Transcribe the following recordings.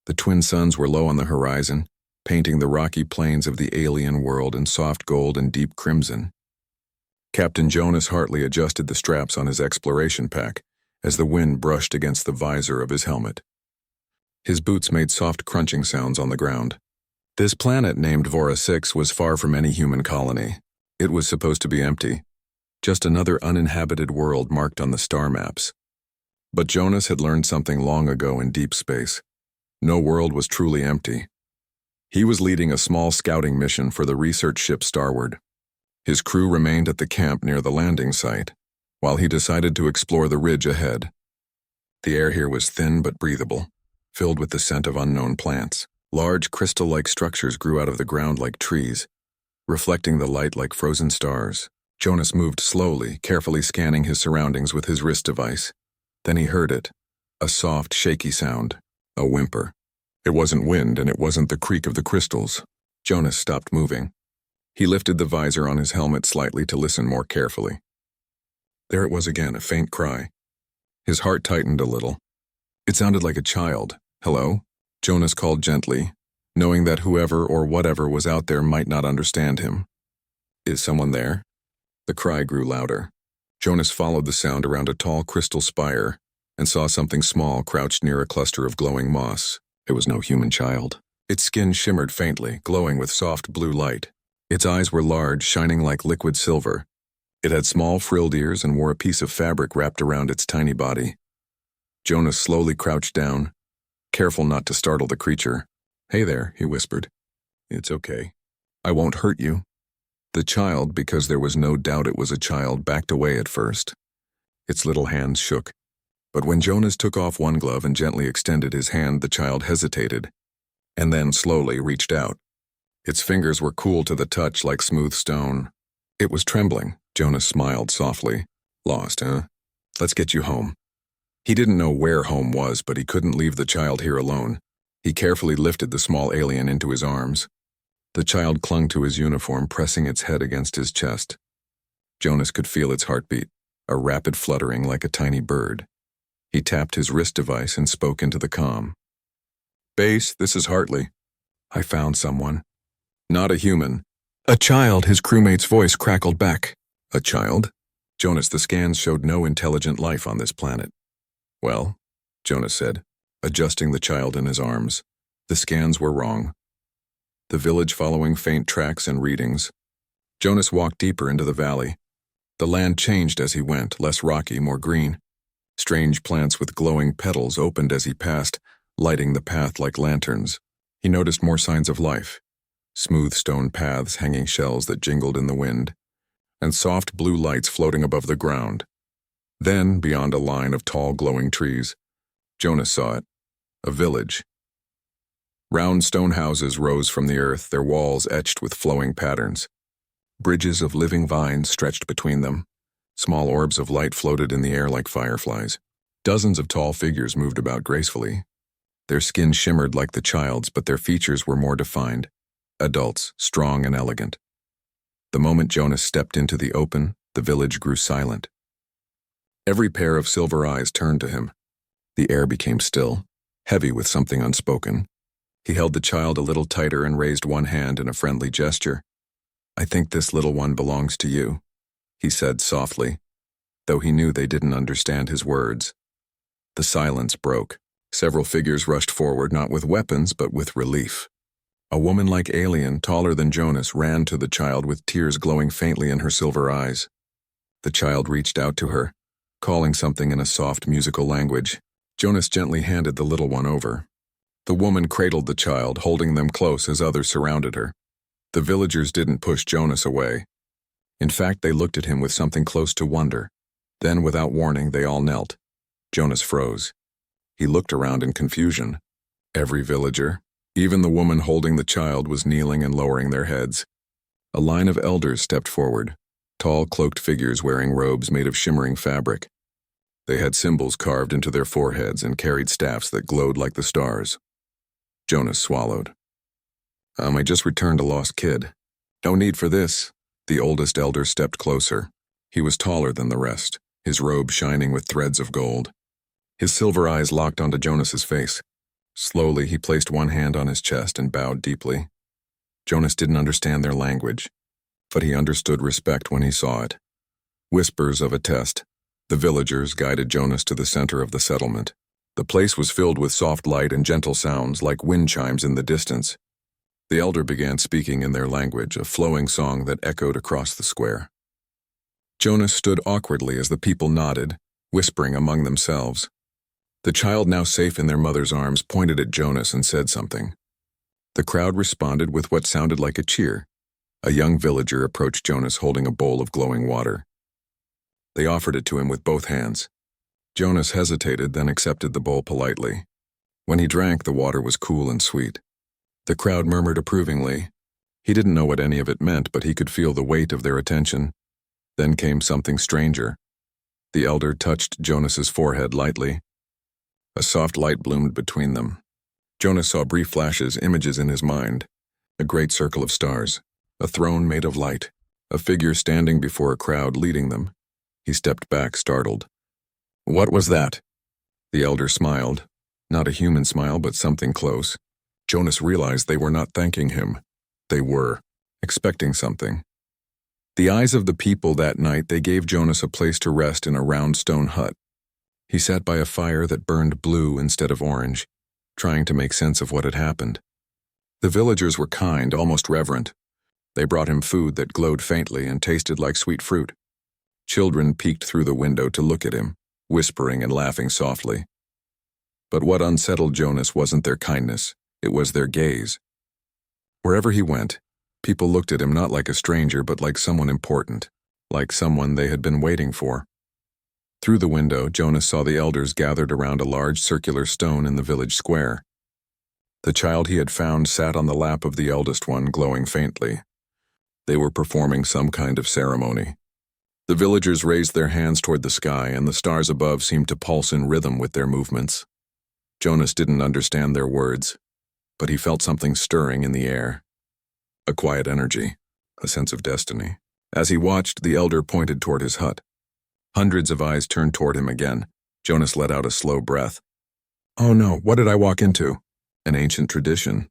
The twin suns were low on the horizon, painting the rocky plains of the alien world in soft gold and deep crimson. Captain Jonas Hartley adjusted the straps on his exploration pack as the wind brushed against the visor of his helmet. His boots made soft crunching sounds on the ground. This planet named Vora 6 was far from any human colony. It was supposed to be empty, just another uninhabited world marked on the star maps. But Jonas had learned something long ago in deep space. No world was truly empty. He was leading a small scouting mission for the research ship Starward. His crew remained at the camp near the landing site, while he decided to explore the ridge ahead. The air here was thin but breathable, filled with the scent of unknown plants. Large crystal-like structures grew out of the ground like trees, reflecting the light like frozen stars. Jonas moved slowly, carefully scanning his surroundings with his wrist device. Then he heard it, a soft, shaky sound, a whimper. It wasn't wind, and it wasn't the creak of the crystals. Jonas stopped moving. He lifted the visor on his helmet slightly to listen more carefully. There it was again, a faint cry. His heart tightened a little. It sounded like a child. "Hello?" Jonas called gently, knowing that whoever or whatever was out there might not understand him. "Is someone there?" The cry grew louder. Jonas followed the sound around a tall crystal spire and saw something small crouched near a cluster of glowing moss. It was no human child. Its skin shimmered faintly, glowing with soft blue light. Its eyes were large, shining like liquid silver. It had small frilled ears and wore a piece of fabric wrapped around its tiny body. Jonas slowly crouched down, careful not to startle the creature. "Hey there," he whispered. "It's okay. I won't hurt you." The child, because there was no doubt it was a child, backed away at first. Its little hands shook. But when Jonas took off one glove and gently extended his hand, the child hesitated, and then slowly reached out. Its fingers were cool to the touch like smooth stone. It was trembling. Jonas smiled softly. "Lost, huh? Let's get you home." He didn't know where home was, but he couldn't leave the child here alone. He carefully lifted the small alien into his arms. The child clung to his uniform, pressing its head against his chest. Jonas could feel its heartbeat, a rapid fluttering like a tiny bird. He tapped his wrist device and spoke into the comm. "Base, this is Hartley. I found someone. Not a human. A child," his crewmate's voice crackled back. "A child?" "Jonas, the scans showed no intelligent life on this planet." "Well," Jonas said, adjusting the child in his arms, "the scans were wrong." The village following faint tracks and readings. Jonas walked deeper into the valley. The land changed as he went, less rocky, more green. Strange plants with glowing petals opened as he passed, lighting the path like lanterns. He noticed more signs of life. Smooth stone paths hanging shells that jingled in the wind, and soft blue lights floating above the ground. Then, beyond a line of tall glowing trees, Jonas saw it, a village. Round stone houses rose from the earth, their walls etched with flowing patterns. Bridges of living vines stretched between them. Small orbs of light floated in the air like fireflies. Dozens of tall figures moved about gracefully. Their skin shimmered like the child's, but their features were more defined. Adults, strong and elegant. The moment Jonas stepped into the open, the village grew silent. Every pair of silver eyes turned to him. The air became still, heavy with something unspoken. He held the child a little tighter and raised one hand in a friendly gesture. "I think this little one belongs to you," he said softly, though he knew they didn't understand his words. The silence broke. Several figures rushed forward, not with weapons, but with relief. A woman-like alien, taller than Jonas, ran to the child with tears glowing faintly in her silver eyes. The child reached out to her, calling something in a soft musical language. Jonas gently handed the little one over. The woman cradled the child, holding them close as others surrounded her. The villagers didn't push Jonas away. In fact, they looked at him with something close to wonder. Then, without warning, they all knelt. Jonas froze. He looked around in confusion. Every villager, even the woman holding the child, was kneeling and lowering their heads. A line of elders stepped forward, tall cloaked figures wearing robes made of shimmering fabric. They had symbols carved into their foreheads and carried staffs that glowed like the stars. Jonas swallowed. I just returned a lost kid." "No need for this." The oldest elder stepped closer. He was taller than the rest, his robe shining with threads of gold. His silver eyes locked onto Jonas's face. Slowly, he placed one hand on his chest and bowed deeply. Jonas didn't understand their language, but he understood respect when he saw it. Whispers of a test. The villagers guided Jonas to the center of the settlement. The place was filled with soft light and gentle sounds like wind chimes in the distance. The elder began speaking in their language, a flowing song that echoed across the square. Jonas stood awkwardly as the people nodded, whispering among themselves. The child, now safe in their mother's arms, pointed at Jonas and said something. The crowd responded with what sounded like a cheer. A young villager approached Jonas holding a bowl of glowing water. They offered it to him with both hands. Jonas hesitated, then accepted the bowl politely. When he drank, the water was cool and sweet. The crowd murmured approvingly. He didn't know what any of it meant, but he could feel the weight of their attention. Then came something stranger. The elder touched Jonas's forehead lightly. A soft light bloomed between them. Jonas saw brief flashes, images in his mind. A great circle of stars, a throne made of light, a figure standing before a crowd leading them. He stepped back, startled. "What was that?" The elder smiled. Not a human smile, but something close. Jonas realized they were not thanking him. They were expecting something. The eyes of the people that night, they gave Jonas a place to rest in a round stone hut. He sat by a fire that burned blue instead of orange, trying to make sense of what had happened. The villagers were kind, almost reverent. They brought him food that glowed faintly and tasted like sweet fruit. Children peeked through the window to look at him, whispering and laughing softly. But what unsettled Jonas wasn't their kindness, it was their gaze. Wherever he went, people looked at him not like a stranger but like someone important, like someone they had been waiting for. Through the window, Jonas saw the elders gathered around a large circular stone in the village square. The child he had found sat on the lap of the eldest one, glowing faintly. They were performing some kind of ceremony. The villagers raised their hands toward the sky, and the stars above seemed to pulse in rhythm with their movements. Jonas didn't understand their words, but he felt something stirring in the air. A quiet energy, a sense of destiny. As he watched, the elder pointed toward his hut. Hundreds of eyes turned toward him again. Jonas let out a slow breath. "Oh no, what did I walk into?" An ancient tradition.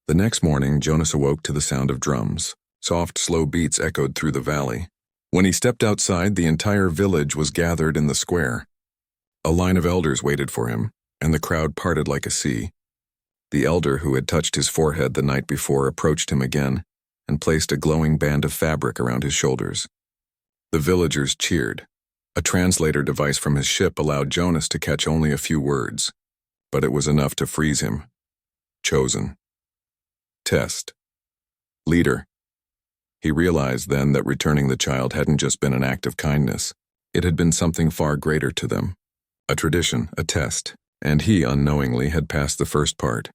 The next morning, Jonas awoke to the sound of drums. Soft, slow beats echoed through the valley. When he stepped outside, the entire village was gathered in the square. A line of elders waited for him, and the crowd parted like a sea. The elder who had touched his forehead the night before approached him again and placed a glowing band of fabric around his shoulders. The villagers cheered. A translator device from his ship allowed Jonas to catch only a few words, but it was enough to freeze him. Chosen. Test. Leader. He realized then that returning the child hadn't just been an act of kindness. It had been something far greater to them. A tradition, a test, and he unknowingly had passed the first part.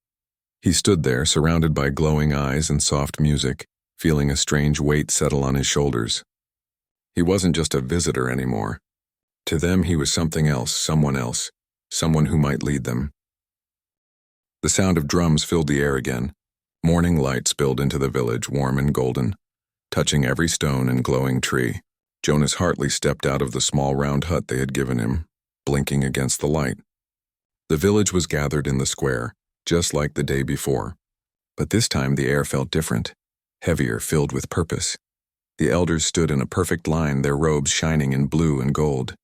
He stood there, surrounded by glowing eyes and soft music, feeling a strange weight settle on his shoulders. He wasn't just a visitor anymore. To them, he was something else, someone who might lead them. The sound of drums filled the air again. Morning light spilled into the village, warm and golden, touching every stone and glowing tree. Jonas Hartley stepped out of the small round hut they had given him, blinking against the light. The village was gathered in the square, just like the day before. But this time the air felt different, heavier, filled with purpose. The elders stood in a perfect line, their robes shining in blue and gold.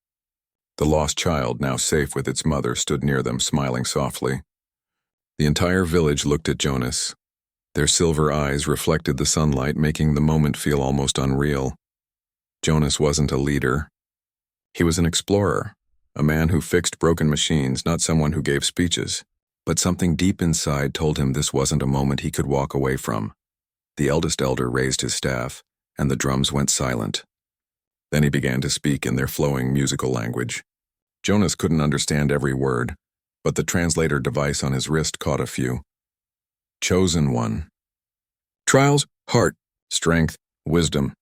The lost child, now safe with its mother, stood near them, smiling softly. The entire village looked at Jonas. Their silver eyes reflected the sunlight, making the moment feel almost unreal. Jonas wasn't a leader. He was an explorer, a man who fixed broken machines, not someone who gave speeches. But something deep inside told him this wasn't a moment he could walk away from. The eldest elder raised his staff, and the drums went silent. Then he began to speak in their flowing musical language. Jonas couldn't understand every word, but the translator device on his wrist caught a few. Chosen one. Trials, heart, strength, wisdom.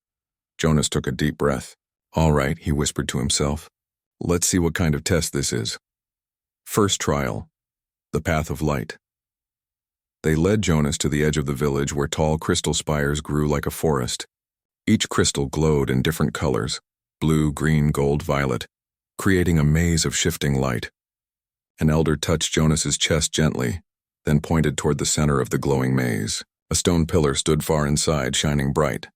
Jonas took a deep breath. All right, he whispered to himself. Let's see what kind of test this is. First trial. The path of light. They led Jonas to the edge of the village where tall crystal spires grew like a forest. Each crystal glowed in different colors, blue, green, gold, violet, creating a maze of shifting light. An elder touched Jonas's chest gently, then pointed toward the center of the glowing maze. A stone pillar stood far inside, shining bright.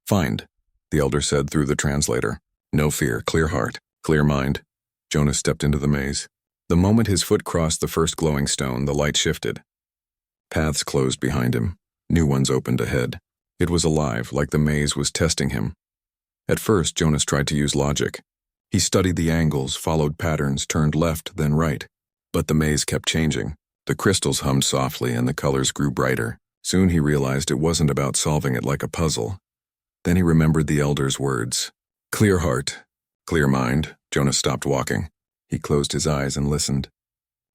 "Find," the elder said through the translator. "No fear, clear heart, clear mind." Jonas stepped into the maze. The moment his foot crossed the first glowing stone, the light shifted. Paths closed behind him. New ones opened ahead. It was alive, like the maze was testing him. At first, Jonas tried to use logic. He studied the angles, followed patterns, turned left, then right. But the maze kept changing. The crystals hummed softly and the colors grew brighter. Soon he realized it wasn't about solving it like a puzzle. Then he remembered the elder's words. "Clear heart, clear mind." Jonas stopped walking. He closed his eyes and listened.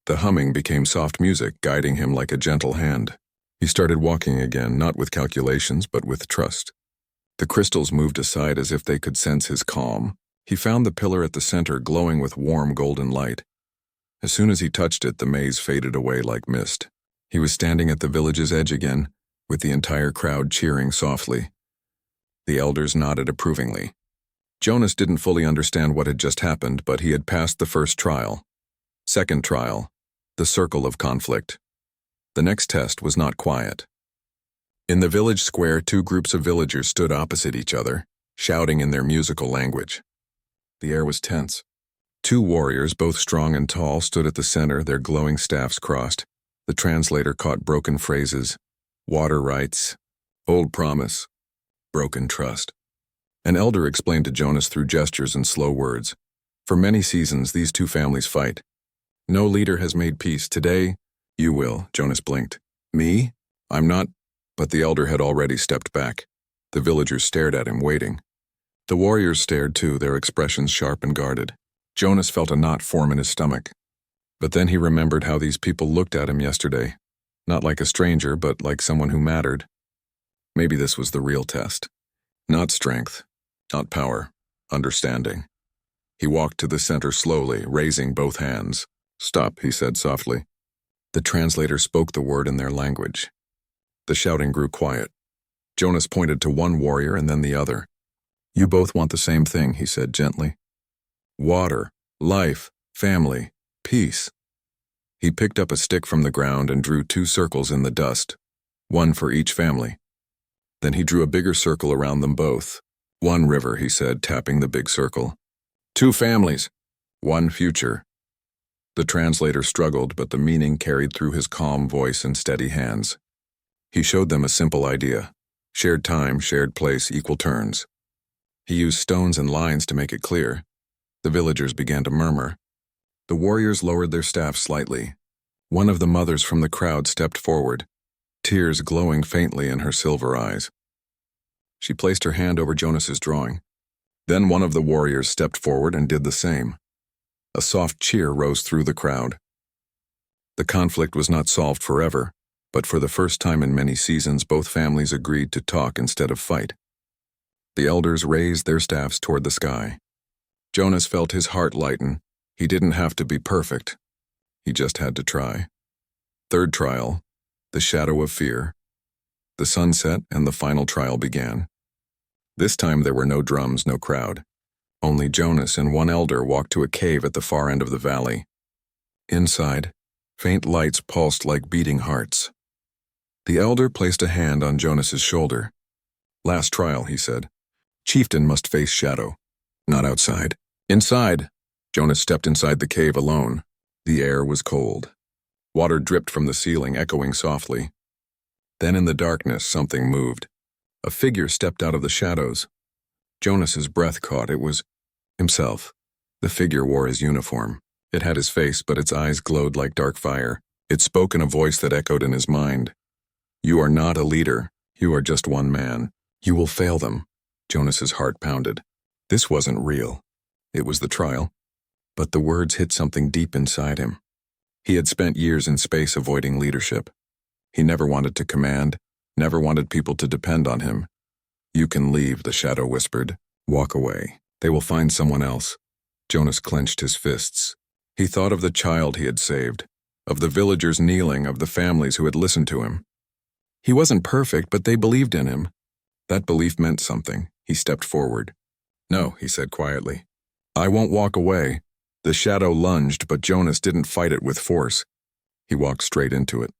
The humming became soft music, guiding him like a gentle hand. He started walking again, not with calculations, but with trust. The crystals moved aside as if they could sense his calm. He found the pillar at the center glowing with warm golden light. As soon as he touched it, the maze faded away like mist. He was standing at the village's edge again, with the entire crowd cheering softly. The elders nodded approvingly. Jonas didn't fully understand what had just happened, but he had passed the first trial. Second trial, the circle of conflict. The next test was not quiet. In the village square, two groups of villagers stood opposite each other, shouting in their musical language. The air was tense. Two warriors, both strong and tall, stood at the center, their glowing staffs crossed. The translator caught broken phrases. Water rights, old promise, broken trust. An elder explained to Jonas through gestures and slow words. For many seasons, these two families fight. No leader has made peace. Today, you will, Jonas blinked. Me? I'm not. But the elder had already stepped back. The villagers stared at him, waiting. The warriors stared too, their expressions sharp and guarded. Jonas felt a knot form in his stomach. But then he remembered how these people looked at him yesterday. Not like a stranger, but like someone who mattered. Maybe this was the real test. Not strength, not power, understanding. He walked to the center slowly, raising both hands. "Stop," he said softly. The translator spoke the word in their language. The shouting grew quiet. Jonas pointed to one warrior and then the other. "You both want the same thing," he said gently. "Water, life, family, peace." He picked up a stick from the ground and drew two circles in the dust, one for each family. Then he drew a bigger circle around them both. "One river," he said, tapping the big circle. "Two families, one future." The translator struggled, but the meaning carried through his calm voice and steady hands. He showed them a simple idea. Shared time, shared place, equal turns. He used stones and lines to make it clear. The villagers began to murmur. The warriors lowered their staffs slightly. One of the mothers from the crowd stepped forward, tears glowing faintly in her silver eyes. She placed her hand over Jonas's drawing. Then one of the warriors stepped forward and did the same. A soft cheer rose through the crowd. The conflict was not solved forever, but for the first time in many seasons, both families agreed to talk instead of fight. The elders raised their staffs toward the sky. Jonas felt his heart lighten. He didn't have to be perfect. He just had to try. Third trial, the shadow of fear. The sun set and the final trial began. This time there were no drums, no crowd. Only Jonas and one elder walked to a cave at the far end of the valley. Inside, faint lights pulsed like beating hearts. The elder placed a hand on Jonas's shoulder. "Last trial," he said. "Chieftain must face shadow. Not outside. Inside." Jonas stepped inside the cave alone. The air was cold. Water dripped from the ceiling, echoing softly. Then in the darkness, something moved. A figure stepped out of the shadows. Jonas's breath caught. It was himself. The figure wore his uniform. It had his face, but its eyes glowed like dark fire. It spoke in a voice that echoed in his mind. "You are not a leader. You are just one man. You will fail them." Jonas's heart pounded. This wasn't real. It was the trial. But the words hit something deep inside him. He had spent years in space avoiding leadership. He never wanted to command, never wanted people to depend on him. "You can leave," the shadow whispered. "Walk away. They will find someone else." Jonas clenched his fists. He thought of the child he had saved, of the villagers kneeling, of the families who had listened to him. He wasn't perfect, but they believed in him. That belief meant something. He stepped forward. "No," he said quietly. "I won't walk away." The shadow lunged, but Jonas didn't fight it with force. He walked straight into it.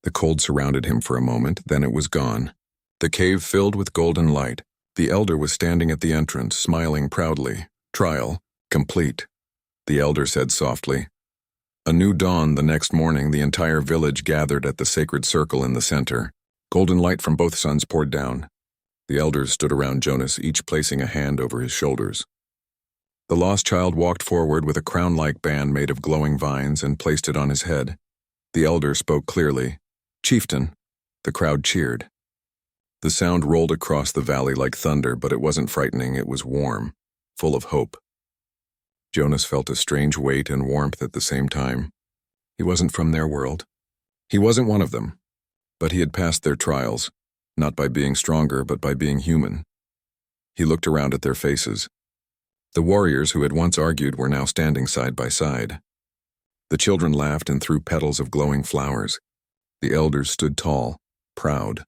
The cold surrounded him for a moment, then it was gone. The cave filled with golden light. The elder was standing at the entrance, smiling proudly. Trial complete, the elder said softly. A new dawn the next morning, the entire village gathered at the sacred circle in the center. Golden light from both suns poured down. The elders stood around Jonas, each placing a hand over his shoulders. The lost child walked forward with a crown-like band made of glowing vines and placed it on his head. The elder spoke clearly. "Chieftain." The crowd cheered. The sound rolled across the valley like thunder, but it wasn't frightening, it was warm, full of hope. Jonas felt a strange weight and warmth at the same time. He wasn't from their world. He wasn't one of them. But he had passed their trials, not by being stronger, but by being human. He looked around at their faces. The warriors who had once argued were now standing side by side. The children laughed and threw petals of glowing flowers. The elders stood tall, proud.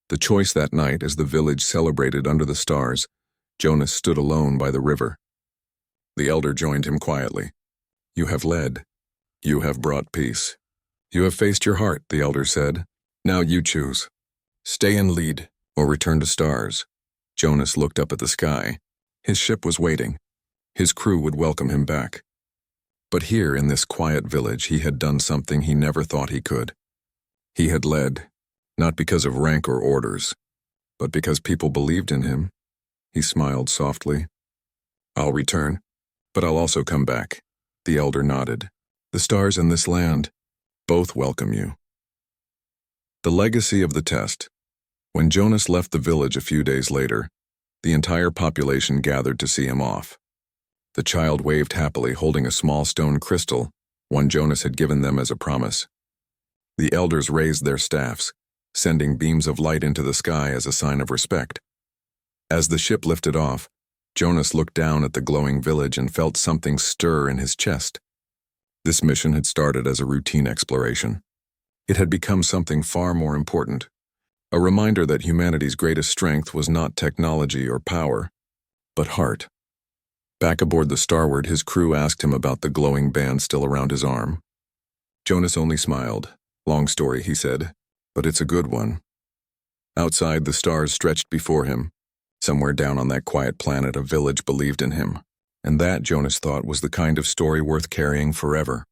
The choice that night, as the village celebrated under the stars, Jonas stood alone by the river. The elder joined him quietly. "You have led. You have brought peace. You have faced your heart," the elder said. "Now you choose. Stay and lead, or return to stars." Jonas looked up at the sky. His ship was waiting. His crew would welcome him back. But here, in this quiet village, he had done something he never thought he could. He had led, not because of rank or orders, but because people believed in him. He smiled softly. "I'll return, but I'll also come back." The elder nodded. "The stars and this land both welcome you." The legacy of the test. When Jonas left the village a few days later, the entire population gathered to see him off. The child waved happily, holding a small stone crystal, one Jonas had given them as a promise. The elders raised their staffs, sending beams of light into the sky as a sign of respect. As the ship lifted off, Jonas looked down at the glowing village and felt something stir in his chest. This mission had started as a routine exploration. It had become something far more important, a reminder that humanity's greatest strength was not technology or power, but heart. Back aboard the Starward, his crew asked him about the glowing band still around his arm. Jonas only smiled. "Long story," he said, "but it's a good one." Outside, the stars stretched before him. Somewhere down on that quiet planet, a village believed in him. And that, Jonas thought, was the kind of story worth carrying forever.